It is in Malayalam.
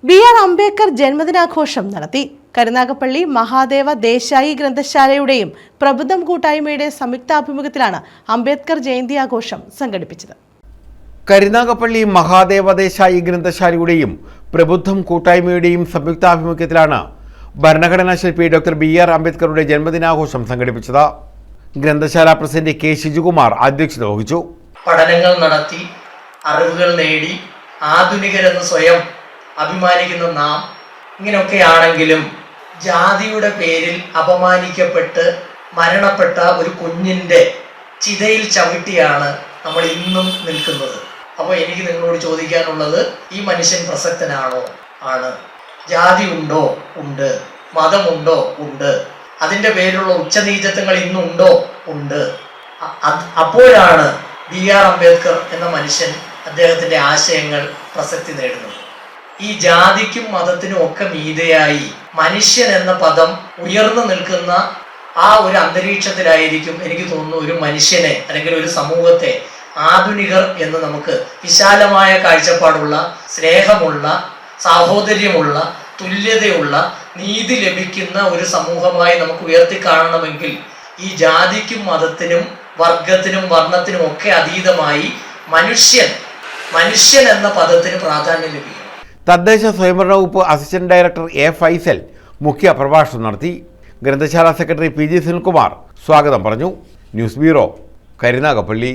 ബി.ആർ. അംബേദ്കർ ജന്മദിനാഘോഷം നടത്തി. കരുനാഗപ്പള്ളി മഹാദേവ ദേശായി ഗ്രന്ഥശാലയുടെയും പ്രബുദ്ധം കൂട്ടായ്മയുടെ സംയുക്താഭിമുഖ്യത്തിലാണ് അംബേദ്കർ ജയന്തി ആഘോഷം സംഘടിപ്പിച്ചത്. കരുനാഗപ്പള്ളി മഹാദേവ ദേശായി ഗ്രന്ഥശാലയുടെയും പ്രബുദ്ധം കൂട്ടായ്മയുടെയും സംയുക്താഭിമുഖ്യത്തിലാണ് ഭരണഘടനാ ശില്പി ഡോക്ടർ ബി.ആർ. അംബേദ്കറുടെ ജന്മദിനാഘോഷം സംഘടിപ്പിച്ചത്. ഗ്രന്ഥശാല പ്രസിഡന്റ് കെ. ശിജുകുമാർ അധ്യക്ഷത വഹിച്ചു. പഠനങ്ങൾ നടത്തി അറിവുകൾ നേടി ആധുനികരെന്ന് സ്വയം അഭിമാനിക്കുന്ന നാം ഇങ്ങനെയൊക്കെയാണെങ്കിലും ജാതിയുടെ പേരിൽ അപമാനിക്കപ്പെട്ട് മരണപ്പെട്ട ഒരു കുഞ്ഞിൻ്റെ ചിതയിൽ ചവിട്ടിയാണ് നമ്മൾ ഇന്നും നിൽക്കുന്നത്. അപ്പോൾ എനിക്ക് നിങ്ങളോട് ചോദിക്കാനുള്ളത്, ഈ മനുഷ്യൻ പ്രസക്തനാണോ? ആണ്. ജാതി ഉണ്ടോ? ഉണ്ട്. മതമുണ്ടോ? ഉണ്ട്. അതിൻ്റെ പേരിലുള്ള ഉച്ചനീചത്വങ്ങൾ ഇന്നുണ്ടോ? ഉണ്ട്. അപ്പോഴാണ് ബി.ആർ. അംബേദ്കർ എന്ന മനുഷ്യൻ അദ്ദേഹത്തിൻ്റെ ആശയങ്ങൾ പ്രസക്തി നേടുന്നത്. ഈ ജാതിക്കും മതത്തിനും ഒക്കെ മീതെയായി മനുഷ്യൻ എന്ന പദം ഉയർന്നു നിൽക്കുന്ന ആ ഒരു അന്തരീക്ഷത്തിലായിരിക്കും എനിക്ക് തോന്നുന്നു ഒരു മനുഷ്യനെ അല്ലെങ്കിൽ ഒരു സമൂഹത്തെ ആധുനികർ എന്ന് നമുക്ക് വിശാലമായ കാഴ്ചപ്പാടുള്ള, സ്നേഹമുള്ള, സാഹോദര്യമുള്ള, തുല്യതയുള്ള, നീതി ലഭിക്കുന്ന ഒരു സമൂഹമായി നമുക്ക് ഉയർത്തി കാണണമെങ്കിൽ ഈ ജാതിക്കും മതത്തിനും വർഗത്തിനും വർണ്ണത്തിനും ഒക്കെ അതീതമായി മനുഷ്യൻ എന്ന പദത്തിന് പ്രാധാന്യം ലഭിക്കും. തദ്ദേശ സ്വയംഭരണ വകുപ്പ് അസിസ്റ്റന്റ് ഡയറക്ടർ എ. ഫൈസൽ മുഖ്യ പ്രഭാഷണം നടത്തി. ഗ്രന്ഥശാല സെക്രട്ടറി പി. ജി. സുനിൽകുമാർ സ്വാഗതം പറഞ്ഞു. News bureau, Karunagappally.